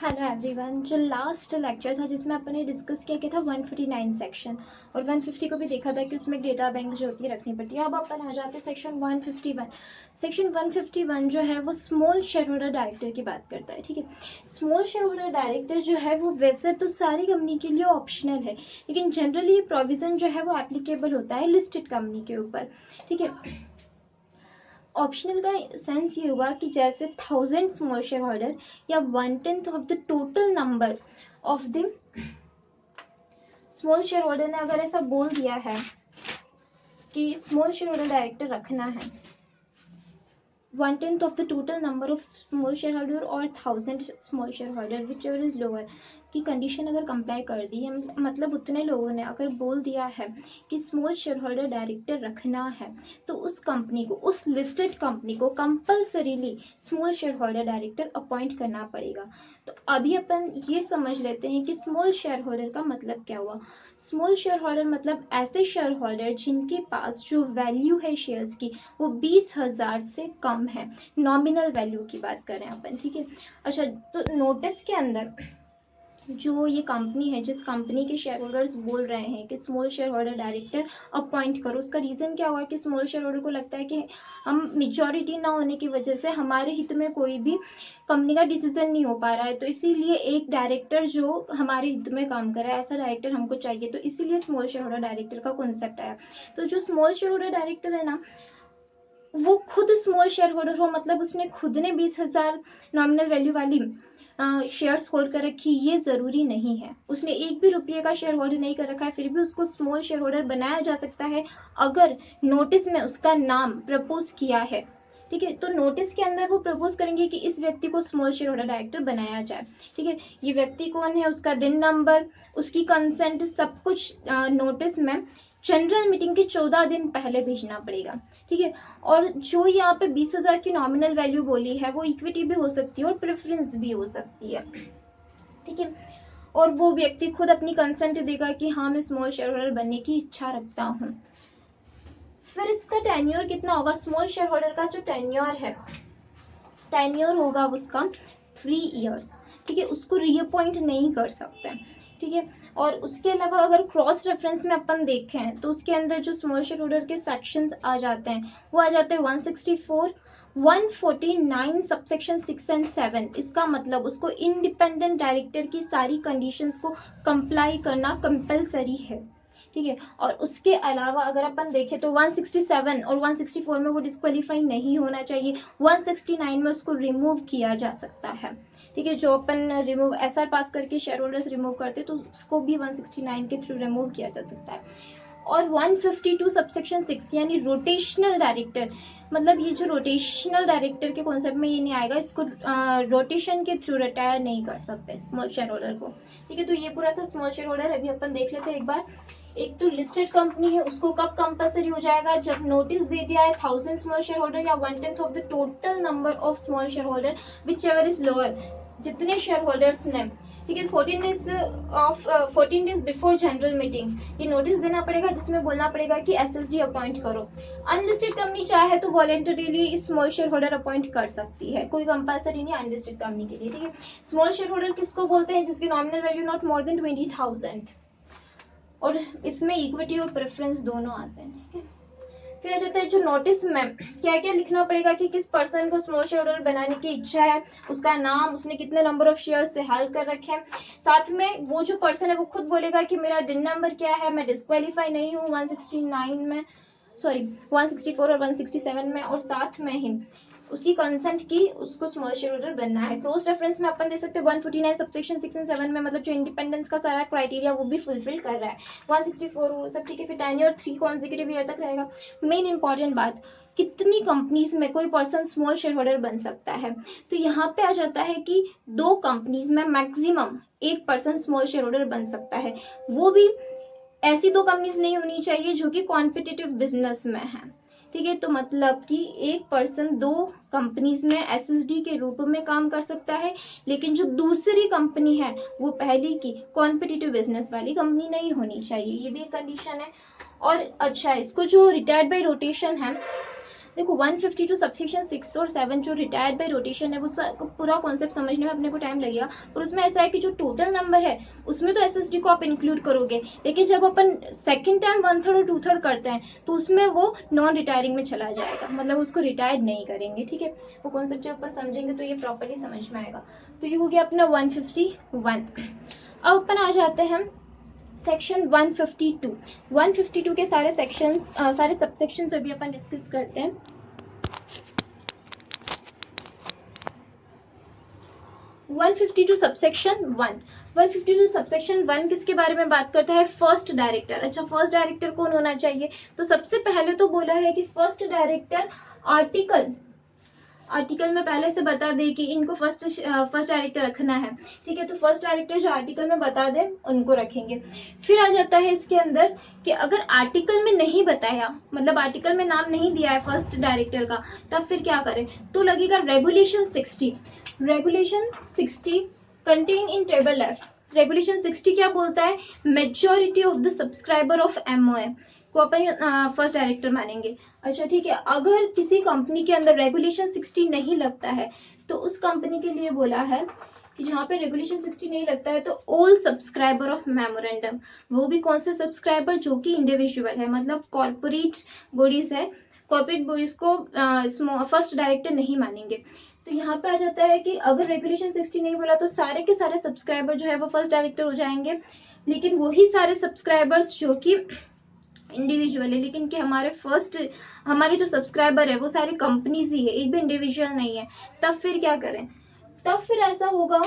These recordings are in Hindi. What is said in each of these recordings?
Hello everyone. जो लास्ट लेक्चर था जिसमें अपन ने डिस्कस किया था 149 सेक्शन और 150 को भी देखा था कि उसमें डेटा बैंक जो होती है रखनी पड़ती है। अब अपन आ जाते हैं सेक्शन 151। सेक्शन 151 जो है वो स्मॉल शेयर होल्डर डायरेक्टर की बात करता है। ठीक है, स्मॉल शेयर होल्डर डायरेक्टर जो है वो वैसे तो सारी कंपनी के लिए ऑप्शनल है, लेकिन जनरली ये प्रोविजन जो है वो एप्लीकेबल होता है लिस्टेड कंपनी के ऊपर। ठीक है, ऑप्शनल का सेंस ये हुआ कि जैसे 1000 स्मॉल शेयर होल्डर या 1/10 of the total number of the small share holder ने अगर ऐसा बोल दिया है कि स्मॉल शेयर होल्डर डायरेक्टर रखना है 1/10 of the total number of small shareholder or 1000 small shareholder whichever is lower की कंडीशन अगर कंप्लाई कर दी है, मतलब उतने लोगों ने अगर बोल दिया है कि स्मॉल शेयर होल्डर डायरेक्टर रखना है, तो उस कंपनी को, उस लिस्टेड कंपनी को compulsorily small shareholder director appoint करना पड़ेगा। तो अभी अपन ये समझ लेते हैं कि स्मॉल शेयर होल्डर का मतलब क्या हुआ। स्मॉल शेयर होल्डर मतलब ऐसे शेयर होल्डर जिनके पास जो वैल्यू है शेयर्स की वो 20,000 से कम है, नॉमिनल वैल्यू की बात करें अपन। ठीक है, अच्छा, तो नोटिस के अंदर जो ये कंपनी है, जिस कंपनी के शेयर होल्डर्स बोल रहे हैं कि small shareholder director appoint करो, उसका रीजन क्या हुआ कि स्मॉल शेयर होल्डर को लगता है कि हम मेजॉरिटी ना होने की वजह से हमारे हित में कोई भी कंपनी का डिसीजन नहीं हो पा रहा है, तो इसीलिए एक डायरेक्टर जो हमारे हित में काम करे ऐसा डायरेक्टर हमको चाहिए, तो इसीलिए स्मॉल शेयर होल्डर डायरेक्टर का कॉन्सेप्ट आया। तो जो स्मॉल शेयर होल्डर डायरेक्टर है ना, वो खुद स्मॉल शेयर होल्डर हो, मतलब उसने खुद ने 20,000 नॉमिनल वैल्यू वाली शेयर्स होल्ड कर रखी, ये जरूरी नहीं है। उसने एक भी रुपये का शेयर होल्ड नहीं कर रखा है, फिर भी उसको स्मॉल शेयर होल्डर बनाया जा सकता है अगर नोटिस में उसका नाम प्रपोज किया है। ठीक है, तो नोटिस के अंदर वो प्रपोज करेंगे कि इस व्यक्ति को स्मॉल शेयर होल्डर डायरेक्टर बनाया जाए। ठीक है, ये व्यक्ति कौन है, उसका दिन नंबर, उसकी कंसेंट, सब कुछ नोटिस में जनरल मीटिंग के 14 दिन पहले भेजना पड़ेगा। ठीक है, और जो यहाँ पे 20,000 की नॉमिनल वैल्यू बोली है वो इक्विटी भी हो सकती है और प्रेफरेंस भी हो सकती है। ठीक है, और वो व्यक्ति खुद अपनी कंसेंट देगा कि हाँ मैं स्मॉल शेयर होल्डर बनने की इच्छा रखता हूँ। फिर इसका टेन्योर कितना होगा, स्मॉल शेयर होल्डर का जो टेन्योर है, टेन्योर होगा उसका 3 ईयर्स। ठीक है, उसको रीअपॉइंट नहीं कर सकते। ठीक है, और उसके अलावा अगर क्रॉस रेफरेंस में अपन देखें तो उसके अंदर जो स्मॉल शेयर होल्डर के सेक्शंस आ जाते हैं वो आ जाते हैं 164, 149 सबसेक्शन 6 एंड 7। इसका मतलब उसको इंडिपेंडेंट डायरेक्टर की सारी कंडीशंस को कंप्लाई करना कंपलसरी है। ठीक है, और उसके अलावा अगर अपन देखें तो 167 और 164 में वो डिस्क्वालीफाई नहीं होना चाहिए, 169 में उसको रिमूव किया जा सकता है। ठीक है, जो अपन रिमूव एसआर पास करके शेयर होल्डर्स रिमूव करते तो उसको भी 169 के थ्रू रिमूव किया जा सकता है। और 152 सबसेक्शन 6 यानी रोटेशनल डायरेक्टर, मतलब ये जो रोटेशनल डायरेक्टर के कॉन्सेप्ट में ये नहीं आएगा, इसको रोटेशन के थ्रू रिटायर नहीं कर सकते स्मॉल शेयर होल्डर को। ठीक है, तो ये पूरा था स्मॉल शेयर होल्डर। अभी अपन देख लेते हैं एक बार। एक तो लिस्टेड कंपनी है, उसको कब कंपलसरी हो जाएगा, जब नोटिस दे दिया है 1000 स्मॉल शेयर होल्डर या 1/10 of the total number of small shareholder whichever is lower, जितने शेयर होल्डर्स ने। ठीक है, 14 डेज बिफोर जनरल मीटिंग ये नोटिस देना पड़ेगा, जिसमें बोलना पड़ेगा कि एसएसडी अपॉइंट करो। अनलिस्टेड कंपनी चाहे तो voluntarily small shareholder appoint कर सकती है, कोई कंपलसरी नहीं अनलिस्टेड कंपनी के लिए। ठीक है, स्मॉल शेयर होल्डर किसको बोलते हैं, जिसकी nominal value not more than 20,000, और इसमें इक्विटी और प्रेफरेंस दोनों आते हैं। ठीक है, फिर आ जाता है जो नोटिस में क्या क्या लिखना पड़ेगा कि किस पर्सन को स्मॉल शेयर होल्डर बनाने की इच्छा है, उसका नाम, उसने कितने नंबर ऑफ शेयर्स से हेल्प कर रखे हैं, साथ में वो जो पर्सन है वो खुद बोलेगा कि मेरा डिन नंबर क्या है, मैं डिस्क्वालीफाई नहीं हूँ 169 में, सॉरी 164 और 167 में, और साथ में ही उसकी कंसेंट की उसको स्मॉल शेयर होल्डर बनना है। क्रॉस रेफरेंस में अपन दे सकते हैं 149 सबसेक्शन 6 एंड 7 में, मतलब जो इंडिपेंडेंस का सारा क्राइटेरिया वो भी फुलफिल कर रहा है। 164 वो सब ठीक है। फिर टेन्योर 3 कॉन्जिक्यूटिव ईयर तक रहेगा। मेन इंपॉर्टेंट बात, कितनी कंपनीज में कोई पर्सन स्मॉल शेयर होल्डर बन सकता है, तो यहाँ पे आ जाता है कि 2 कंपनीज में मैक्सिमम एक पर्सन स्मॉल शेयर होल्डर बन सकता है। वो भी ऐसी 2 कंपनीज नहीं होनी चाहिए जो कि कॉम्पिटिटिव बिजनेस में है। ठीक है, तो मतलब कि एक पर्सन 2 कंपनीज में एसएसडी के रूप में काम कर सकता है, लेकिन जो दूसरी कंपनी है वो पहली की कॉम्पिटिटिव बिजनेस वाली कंपनी नहीं होनी चाहिए, ये भी एक कंडीशन है। और अच्छा, इसको जो रिटायर्ड बाय रोटेशन है देखो 152 सबसेक्शन 6 और 7 जो रिटायर्ड बाय रोटेशन है वो पूरा कॉन्सेप्ट समझने में अपने को टाइम लगेगा, और उसमें ऐसा है कि जो टोटल नंबर है उसमें तो एसएसडी को आप इंक्लूड करोगे, लेकिन जब अपन सेकंड टाइम 1/3 और 2/3 करते हैं तो उसमें वो नॉन रिटायरिंग में चला जाएगा, मतलब उसको रिटायर्ड नहीं करेंगे, ठीक है। वो कॉन्सेप्ट जब अपन समझेंगे तो ये प्रॉपरली समझ में आएगा। तो ये हो गया अपना 151। अब अपन आ जाते हैं सेक्शन 152। 152 के सारे सेक्शंस सारे सबसेक्शंस अभी अपन डिस्कस करते हैं। 152 सबसेक्शन 1। 152 सबसेक्शन 1 किसके बारे में बात करता है? First director. अच्छा, फर्स्ट डायरेक्टर कौन होना चाहिए? तो सबसे पहले तो बोला है कि फर्स्ट डायरेक्टर आर्टिकल में पहले से बता दे कि इनको फर्स्ट डायरेक्टर रखना है, ठीक है। तो फर्स्ट डायरेक्टर जो आर्टिकल में बता दे उनको रखेंगे। फिर आ जाता है इसके अंदर कि अगर आर्टिकल में नहीं बताया, मतलब आर्टिकल में नाम नहीं दिया है फर्स्ट डायरेक्टर का, तब फिर क्या करें? तो लगेगा regulation 60। Regulation 60 contain in table F. Regulation 60 क्या बोलता है? Majority of the subscriber of MOA को अपन फर्स्ट डायरेक्टर मानेंगे। अच्छा ठीक है, अगर किसी कंपनी के अंदर रेगुलेशन 60 नहीं लगता है तो उस कंपनी के लिए बोला है कि जहां पे रेगुलेशन 60 नहीं लगता है तो ऑल सब्सक्राइबर ऑफ मेमोरेंडम, वो भी कौन से सब्सक्राइबर? जो कि इंडिविजुअल है, मतलब कॉर्पोरेट बॉडीज है, कॉर्पोरेट बॉडीज को फर्स्ट डायरेक्टर नहीं मानेंगे। तो यहाँ पे आ जाता है कि अगर रेगुलेशन 60 नहीं बोला तो सारे के सारे सब्सक्राइबर जो है वो फर्स्ट डायरेक्टर हो जाएंगे, लेकिन वही सारे सब्सक्राइबर्स जो कि इंडिविजुअल है, लेकिन कि हमारे जो सब्सक्राइबर है वो सारी कंपनीज ही है, एक भी इंडिविजुअल नहीं है, तब फिर क्या करें? तब फिर ऐसा होगा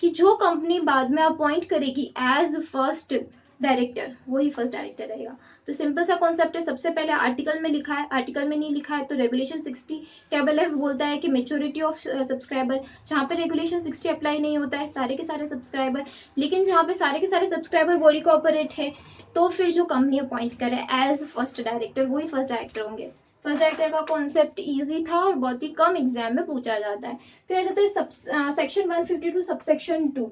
कि जो कंपनी बाद में अपॉइंट करेगी एज फर्स्ट डायरेक्टर वही फर्स्ट डायरेक्टर रहेगा। तो सिंपल सा कॉन्सेप्ट है, सबसे पहले आर्टिकल में लिखा है, आर्टिकल में नहीं लिखा है तो रेगुलेशन 60 टेबल एफ बोलता है कि मेच्योरिटी ऑफ सब्सक्राइबर, जहाँ पे रेगुलेशन 60 अप्लाई नहीं होता है सारे के सारे सब्सक्राइबर, लेकिन जहाँ पे सारे के सारे सब्सक्राइबर बॉडी कॉर्पोरेट है तो फिर जो कंपनी अपॉइंट करे एज फर्स्ट डायरेक्टर वही फर्स्ट डायरेक्टर होंगे। फर्स्ट डायरेक्टर का कॉन्सेप्ट इजी था और बहुत ही कम एग्जाम में पूछा जाता है। फिर आ जाता है सेक्शन 152 सबसेक्शन 2।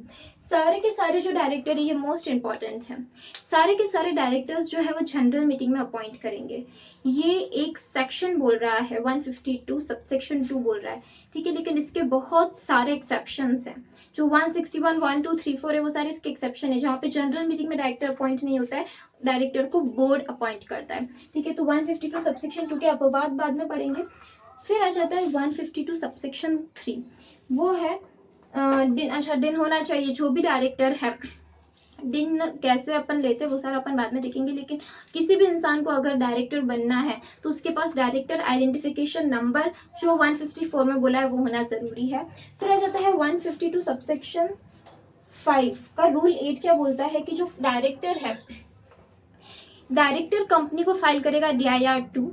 सारे के सारे जो डायरेक्टर है, ये मोस्ट इंपॉर्टेंट है, सारे के सारे डायरेक्टर्स जो है वो जनरल मीटिंग में अपॉइंट करेंगे। ये एक सेक्शन बोल रहा है 152 सबसेक्शन 2 बोल रहा है, ठीक है, लेकिन इसके बहुत सारे एक्सेप्शंस हैं। जो 161, 1, 2, 3, 4 है वो सारे इसके एक्सेप्शन है, जहाँ पे जनरल मीटिंग में डायरेक्टर अपॉइंट नहीं होता है, डायरेक्टर को बोर्ड अपॉइंट करता है, ठीक है। तो 152 सबसेक्शन 2 के अपवाद बाद में पढ़ेंगे। फिर आ जाता है 152 सबसेक्शन 3, वो है दिन। अच्छा, दिन होना चाहिए, जो भी डायरेक्टर है, दिन कैसे अपन लेते वो सारा अपन बाद में देखेंगे, लेकिन किसी भी इंसान को अगर डायरेक्टर बनना है तो उसके पास डायरेक्टर आइडेंटिफिकेशन नंबर जो 154 में बोला है वो होना जरूरी है। फिर आ जाता है 152 सबसेक्शन 5 का रूल 8 क्या बोलता है कि जो डायरेक्टर है, डायरेक्टर कंपनी को फाइल करेगा DIR 2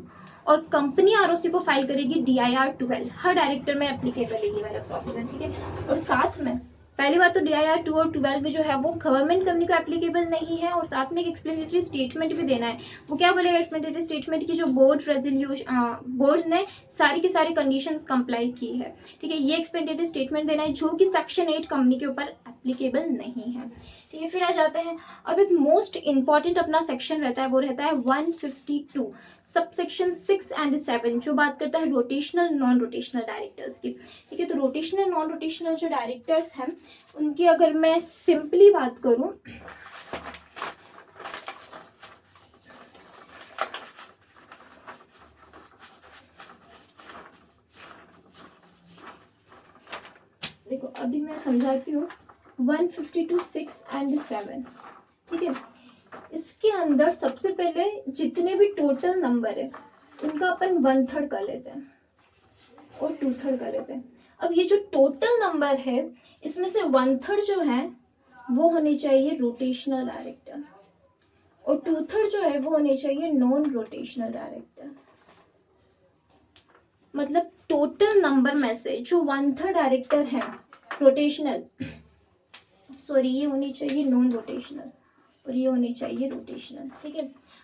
और कंपनी ROC को फाइल करेगी DIR 12। हर डायरेक्टर में एप्लीकेबल है ये वाला प्रोविजन, ठीक है। और साथ में पहली बात तो DIR 2 और 12 में जो है वो गवर्नमेंट कंपनी को एप्लीकेबल नहीं है, और साथ में एक एक्सप्लेनेटरी स्टेटमेंट भी देना है। वो क्या बोलेगा एक्सप्लेनेटरी स्टेटमेंट की जो बोर्ड ने सारी की सारी कंडीशंस कंप्लाई की है, ठीक है, ये एक्सप्लेनेटरी स्टेटमेंट देना है, जो कि सेक्शन 8 कंपनी के ऊपर एप्लीकेबल नहीं है, ठीक है। फिर आ जाते हैं, अब एक मोस्ट इंपॉर्टेंट अपना सेक्शन रहता है, वो रहता है 152 सबसेक्शन 6 एंड 7, जो बात करता है रोटेशनल नॉन रोटेशनल डायरेक्टर्स की, ठीक है। तो रोटेशनल नॉन रोटेशनल जो डायरेक्टर्स हैं उनकी अगर मैं सिंपली बात करूं, देखो अभी मैं समझाती हूँ 152 6 एंड 7, ठीक है। इसके अंदर सबसे पहले जितने भी टोटल नंबर है उनका अपन 1/3 कर लेते हैं और 2/3 कर लेते हैं। अब ये जो टोटल नंबर है इसमें से 1/3 जो है वो होने चाहिए रोटेशनल डायरेक्टर और 2/3 जो है वो होने चाहिए नॉन रोटेशनल डायरेक्टर। मतलब टोटल नंबर में से जो 1/3 डायरेक्टर है रोटेशनल, सॉरी ये होनी चाहिए नॉन रोटेशनल और ये होनी चाहिए रोटेशनल, ठीक है।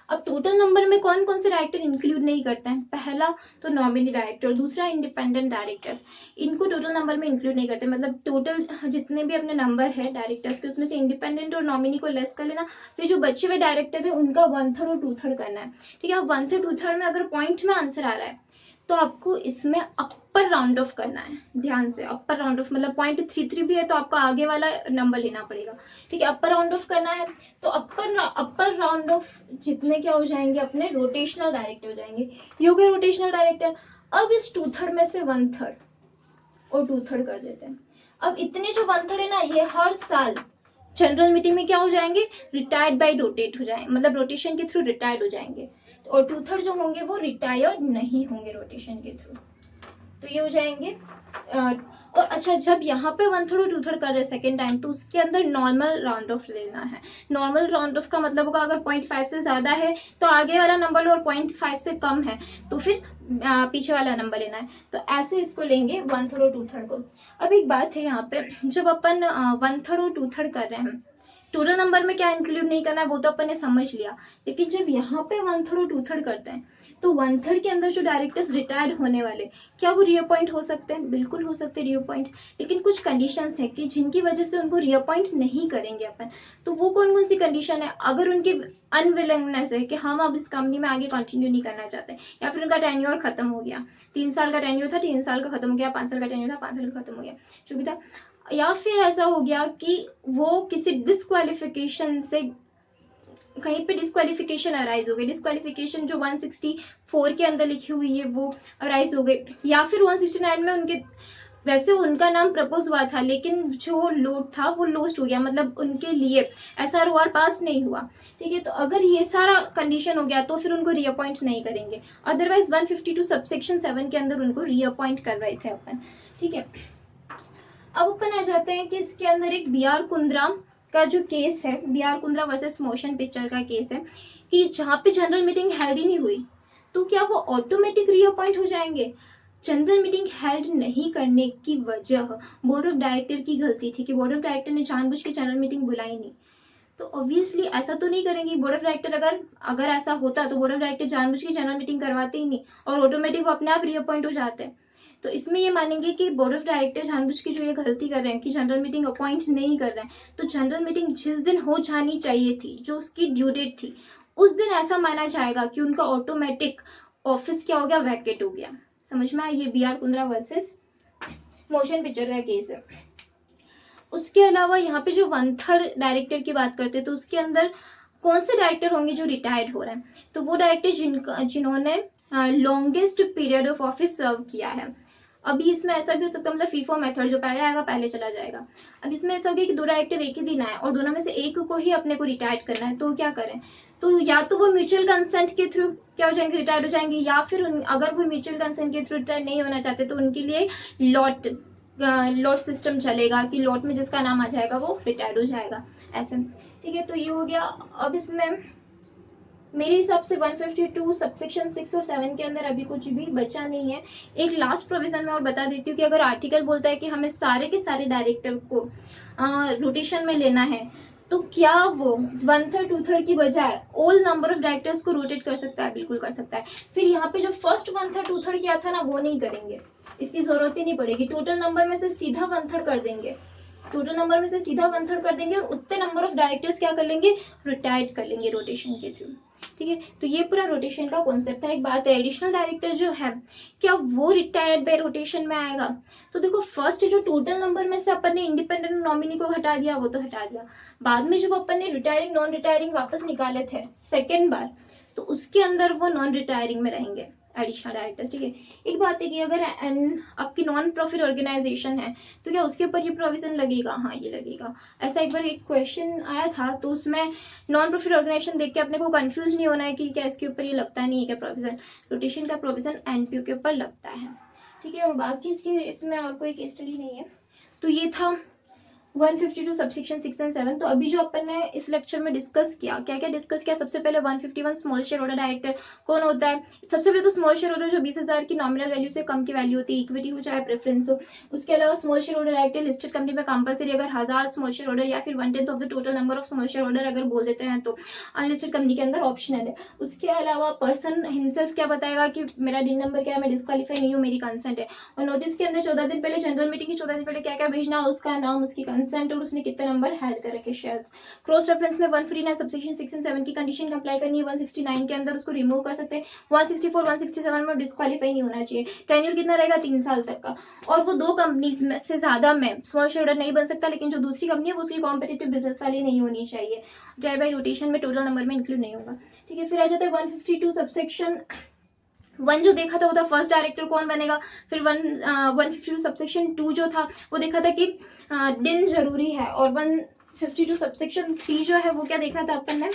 अब टोटल नंबर में कौन कौन से डायरेक्टर इंक्लूड नहीं करते हैं? पहला तो नॉमिनी डायरेक्टर, दूसरा इंडिपेंडेंट डायरेक्टर्स, इनको टोटल नंबर में इंक्लूड नहीं करते। मतलब टोटल जितने भी अपने नंबर है डायरेक्टर्स के उसमें से इंडिपेंडेंट और नॉमिनी को लेस कर लेना, फिर जो बचे हुए डायरेक्टर है उनका 1/3 और 2/3 करना है, ठीक है। अब 1/3 2/3 में अगर पॉइंट में आंसर आ रहा है तो आपको इसमें अपर राउंड ऑफ करना है, ध्यान से। अपर राउंड ऑफ मतलब 0.33 भी है तो आपको आगे वाला नंबर लेना पड़ेगा, ठीक है। अपर राउंड ऑफ करना है तो अपर राउंड ऑफ जितने क्या हो जाएंगे अपने रोटेशनल डायरेक्टर हो जाएंगे, ये हो गए रोटेशनल डायरेक्टर। अब इस 2/3 में से 1/3 और 2/3 कर देते हैं। अब इतने जो 1/3 है ना, ये हर साल जनरल मीटिंग में क्या हो जाएंगे, रिटायर्ड बाय रोटेट हो जाएंगे, मतलब रोटेशन के थ्रू रिटायर्ड हो जाएंगे। और 2/3 जो होंगे वो रिटायर्ड नहीं होंगे रोटेशन के थ्रू, तो ये हो जाएंगे। और अच्छा, जब यहाँ पे 1/3 और 2/3 कर रहे सेकेंड टाइम, तो उसके अंदर नॉर्मल राउंड ऑफ लेना है। नॉर्मल राउंड ऑफ का मतलब होगा अगर 0.5 से ज्यादा है तो आगे वाला नंबर लो, और 0.5 से कम है तो फिर पीछे वाला नंबर लेना है। तो ऐसे इसको लेंगे 1/3 और 2/3 को। अब एक बात है यहाँ पे, जब अपन 1/3 और 2/3 कर रहे हैं, टोटल नंबर में क्या इंक्लूड नहीं करना है वो तो अपन ने समझ लिया, लेकिन जब यहाँ पे 1/3 और 2/3 करते हैं तो 1/3 के अंदर जो डायरेक्टर्स रिटायर्ड होने वाले, क्या वो रीअपॉइंट हो सकते हैं? बिल्कुल हो सकते हैं रीअपॉइंट, लेकिन कुछ कंडीशंस है कि जिनकी वजह से उनको रीअपॉइंट नहीं करेंगे अपन। तो वो कौन कौन सी कंडीशन है? अगर उनकी अनविलिंगनेस है कि हम अब इस कंपनी में आगे कंटिन्यू नहीं करना चाहते, या फिर उनका टेन्योर खत्म हो गया, 3 साल का टेन्योर था 3 साल का खत्म हो गया, 5 साल का टेन्योर था 5 साल का खत्म हो गया, जो भी था। या फिर ऐसा हो गया कि वो किसी डिस्क्वालिफिकेशन से, कहीं पे डिस्क्वालिफिकेशन अराइज हो गई, डिस्क्वालिफिकेशन जो 164 के अंदर लिखी हुई है वो अराइज हो गई, या फिर 169 में उनके, वैसे उनका नाम प्रपोज हुआ था लेकिन जो लोड था वो लॉस्ट हो गया, मतलब उनके लिए SROR पास नहीं हुआ, ठीक है। तो अगर ये सारा कंडीशन हो गया तो फिर उनको रीअपॉइंट नहीं करेंगे। अदरवाइज 152 सबसेक्शन 7 के अंदर उनको रीअपॉइंट कर रहे थे अपन, ठीक है। अब अपन आ जाते हैं कि इसके अंदर एक BR कुंद्रा का जो केस है, BR Kundra versus motion picture का केस है, कि जहां पे जनरल मीटिंग हेल्ड ही नहीं हुई तो क्या वो ऑटोमेटिक रीअपॉइंट हो जाएंगे? जनरल मीटिंग हेल्ड नहीं करने की वजह बोर्ड ऑफ डायरेक्टर की गलती थी कि बोर्ड ऑफ डायरेक्टर ने जानबूझ के जनरल मीटिंग बुलाई नहीं। तो ऑब्वियसली ऐसा तो नहीं करेंगे बोर्ड ऑफ डायरेक्टर, अगर ऐसा होता तो बोर्ड ऑफ डायरेक्टर जानबूझ के जनरल मीटिंग करवाते ही नहीं और ऑटोमेटिक वो अपने आप रीअपॉइंट हो जाते हैं। तो इसमें ये मानेंगे कि बोर्ड ऑफ डायरेक्टर जानबूझ के जो ये गलती कर रहे हैं कि जनरल मीटिंग अपॉइंट नहीं कर रहे हैं, तो जनरल मीटिंग जिस दिन हो जानी चाहिए थी, जो उसकी ड्यू डेट थी, उस दिन ऐसा माना जाएगा कि उनका ऑटोमेटिक ऑफिस क्या हो गया, वैकेट हो गया। समझ में आया? ये BR Kundra versus motion picture का केस है। उसके अलावा यहाँ पे जो 1/3 डायरेक्टर की बात करते हैं तो उसके अंदर कौन से डायरेक्टर होंगे जो रिटायर्ड हो रहे हैं? तो वो डायरेक्टर जिन्होंने लॉन्गेस्ट पीरियड ऑफ ऑफिस सर्व किया है। अभी इसमें ऐसा भी हो सकता है, मतलब फीफो मेथड, जो पहले आएगा पहले चला जाएगा। अब इसमें ऐसा हो गया कि 2 डायरेक्टर एक ही दिन आए और दोनों में से एक को ही अपने को रिटायर्ड करना है, तो क्या करें? तो या तो वो म्यूचुअल कंसेंट के थ्रू क्या हो जाएंगे, रिटायर्ड हो जाएंगे, या फिर अगर वो म्यूचुअल कंसेंट के थ्रू रिटायर्ड नहीं होना चाहते तो उनके लिए लॉट सिस्टम चलेगा कि लॉट में जिसका नाम आ जाएगा वो रिटायर्ड हो जाएगा, ऐसे, ठीक है। तो ये हो गया। अब इसमें मेरे हिसाब से 152 सबसेक्शन 6 और 7 के अंदर अभी कुछ भी बचा नहीं है। एक लास्ट प्रोविजन में और बता देती हूँ कि अगर आर्टिकल बोलता है कि हमें सारे के सारे डायरेक्टर को रोटेशन में लेना है, तो क्या वो 1/3 2/3 की बजाय ऑल नंबर ऑफ डायरेक्टर्स को रोटेट कर सकता है? बिल्कुल कर सकता है। फिर यहाँ पे जो फर्स्ट 1/3 2/3 किया था ना, वो नहीं करेंगे, इसकी जरूरत ही नहीं पड़ेगी। टोटल नंबर में से सीधा 1/3 कर देंगे, टोटल नंबर में से सीधा 1/3 कर देंगे और उतने नंबर ऑफ डायरेक्टर्स क्या कर लेंगे, रिटायर्ड कर लेंगे रोटेशन के थ्रू, ठीक है। तो ये पूरा रोटेशन का कॉन्सेप्ट था। एक बात है, एडिशनल डायरेक्टर जो है क्या वो रिटायर्ड बाय रोटेशन में आएगा? तो देखो, फर्स्ट जो टोटल नंबर में से अपन ने इंडिपेंडेंट नॉमिनी को हटा दिया, वो तो हटा दिया। बाद में जब अपन ने रिटायरिंग नॉन रिटायरिंग वापस निकाले थे सेकेंड बार, तो उसके अंदर वो नॉन रिटायरिंग में रहेंगे एडिशनल डायरेक्टर्स, ठीक है। एक बात है कि अगर आपकी नॉन प्रॉफिट ऑर्गेनाइजेशन है तो क्या उसके ऊपर ये प्रोविजन लगेगा? हाँ, ये लगेगा। ऐसा एक बार एक क्वेश्चन आया था, तो उसमें नॉन प्रॉफिट ऑर्गेनाइजेशन देख के अपने को कंफ्यूज नहीं होना है कि क्या इसके ऊपर ये लगता नहीं है क्या प्रोविजन, रोटेशन का प्रोविजन NPO के ऊपर लगता है, ठीक है। और बाकी इसमें और कोई केस स्टडी नहीं है। तो ये था 152 सबसेक्शन 6 एंड 7। तो अभी जो अपन ने इस लेक्चर में डिस्कस किया, क्या क्या डिस्कस किया? सबसे पहले 151 स्मॉल शेयर होल्डर डायरेक्टर कौन होता है? सबसे पहले तो स्मॉल शेयर होल्डर जो 20,000 की नॉमिनल वैल्यू से कम की वैल्यू होती है, इक्विटी हो चाहे प्रेफरेंस हो। उसके अलावा small shareholder director listed company में कंपलसरी, अगर 1000 स्मॉल शेयर होल्डर या फिर 1/10 of the total number of small share holder अगर बोल देते हैं तो अनलिस्टेड कंपनी के अंदर ऑप्शनल है। उसके अलावा पर्सन हिमसेल्फ क्या बताएगा कि मेरा डिन नंबर क्या है, मैं डिस्क्वालीफाई नहीं हूँ, मेरी कंसेंट है। और नोटिस के अंदर 14 दिन पहले, जनरल मीटिंग की 14 दिन पहले क्या क्या भेजना, उसका नाम, उसकी कंसेंट, कंसेंट और उसने कितने नंबर हेल्ड कर रखे शेयर्स। क्रॉस रेफरेंस में 149 सबसेक्शन 6 एंड 7 की कंडीशन अप्लाई करनी है, 169 के अंदर उसको रिमूव कर सकते हैं, 164 167 में डिस्क्वालीफाई नहीं होना चाहिए। टेन्योर कितना रहेगा, 3 साल तक का। और वो 2 कंपनीज में से ज्यादा में स्मॉल शेयर होल्डर नहीं बन सकता, लेकिन जो दूसरी कंपनी है वो उसकी कॉम्पिटिटिव बिजनेस वाली नहीं होनी चाहिए। ट्राई बाई रोटेशन में टोटल नंबर में इंक्लूड नहीं होगा। ठीक है, फिर आ जाता है 152 सबसेक्शन 1 जो देखा था वो था फर्स्ट डायरेक्टर कौन बनेगा। फिर 152 सबसेक्शन 2 जो था वो देखा था कि दिन जरूरी है। और 152 सबसेक्शन 3 जो है वो क्या देखा था अपन ने,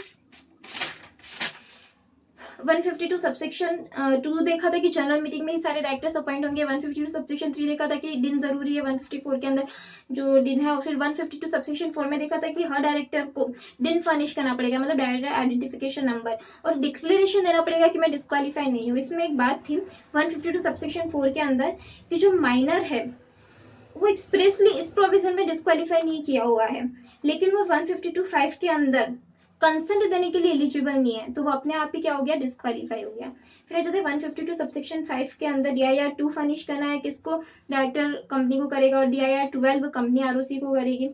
152 सबसेक्शन 2 देखा था कि जनरल मीटिंग में ही सारे डायरेक्टर्स अपॉइंट होंगे। 152 सबसेक्शन 3 देखा था कि दिन जरूरी है 154 के अंदर जो दिन है। और फिर 152 सबसेक्शन 4 में देखा था कि हर डायरेक्टर को दिन फर्निश करना पड़ेगा, मतलब डायरेक्टर आइडेंटिफिकेशन नंबर, और डिक्लेरेशन देना पड़ेगा कि मैं डिस्क्वालीफाई नहीं हूँ। इसमें एक बात थी 152 सबसेक्शन 4 के अंदर कि जो माइनर है वो एक्सप्रेसली इस प्रोविजन में डिस्क्वालीफाई नहीं किया हुआ है, लेकिन वो 152(5) के अंदर कंसेंट देने के लिए एलिजिबल नहीं है, तो वो अपने आप ही क्या हो गया, डिस्क्वालीफाई हो गया। फिर जैसे 152 सबसेक्शन 5 के अंदर DIR 2 फर्निश करना है, किसको, डायरेक्टर कंपनी को करेगा, और DIR 12 कंपनी ROC को करेगी।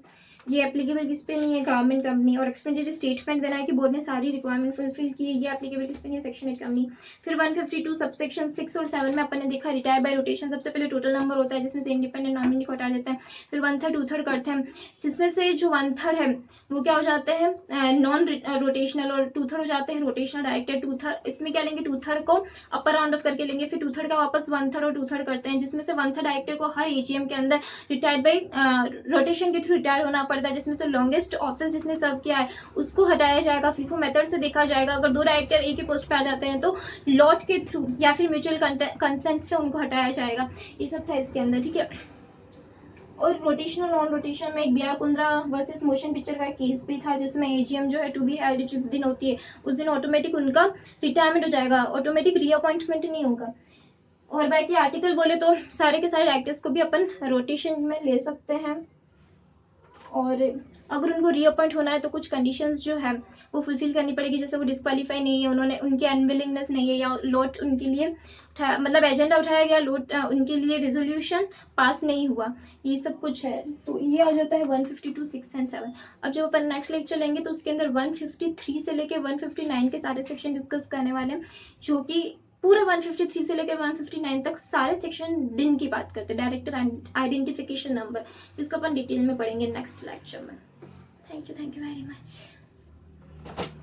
ये एप्लीकेबल किस पे नहीं है, गवर्नमेंट कंपनी। और एक्सपेंडिचर स्टेटमेंट देना है कि बोर्ड ने सारी रिक्वायरमेंट फुलफिल की है, ये एप्लीकेबल किस पे नहीं है, सेक्शन 8 कंपनी। फिर 152 सबसेक्शन 6 और 7 में अपन ने देखा रिटायर बाय रोटेशन, सबसे पहले टोटल नंबर होता है जिसमें से इंडिपेंडेंट नॉमिनी को हटा देते हैं। फिर 1/3 2/3 करते हैं, जिसमें से जो 1/3 है वो क्या हो जाते हैं, नॉन रोटेशनल, और 2/3 हो जाते हैं रोटेशनल डायरेक्टर। 2/3 इसमें क्या लेंगे, 2/3 को अपर राउंड ऑफ करके लेंगे, फिर 2/3 का वापस 1/3 और 2/3 करते हैं, जिसमें से 1/3 डायरेक्टर को हर AGM के अंदर रिटायर्ड बाई रोटेशन के थ्रू रिटायर होना पड़ता है, जिसमें से लॉन्गेस्ट ऑफिस जिसने सर्व किया है उसको हटाया जाएगा। फीफो मेथड से देखा जाएगा, अगर 2 डायरेक्टर एक ही पोस्ट पे आ जाते हैं तो लॉट के थ्रू या फिर म्यूचुअल कंसेंट से उनको हटाया जाएगा। ये सब था इसके अंदर, ठीक है। और रोटेशनल नॉन रोटेशन में एक BR Kundra versus motion picture का केस भी था, जिसमें AGM जो है टू बी हेल्ड जिस दिन होती है उस दिन ऑटोमेटिक उनका रिटायरमेंट हो जाएगा, ऑटोमेटिक रीअपॉइंटमेंट नहीं होगा। और बाकी आर्टिकल बोले तो सारे के सारे डायरेक्टर्स को भी अपन रोटेशन में ले सकते हैं, और अगर उनको रीअपॉइंट होना है तो कुछ कंडीशंस जो है वो फुलफिल करनी पड़ेगी, जैसे वो डिस्क्वालीफाई नहीं है, उन्होंने उनकी अनविलिंगनेस नहीं है, या लोट उनके लिए मतलब एजेंडा उठाया गया, लोट उनके लिए रेजोल्यूशन पास नहीं हुआ, ये सब कुछ है। तो ये आ जाता है 152 6 एंड 7। अब जब अपन नेक्स्ट लेक्चर लेंगे तो उसके अंदर 153 से लेके 159 के सारे सेक्शन डिस्कस करने वाले हैं, जो कि पूरा 153 से लेकर 159 तक सारे सेक्शन दिन की बात करते हैं, डायरेक्टर आइडेंटिफिकेशन नंबर, जिसको अपन डिटेल में पढ़ेंगे नेक्स्ट लेक्चर में। Thank you very much.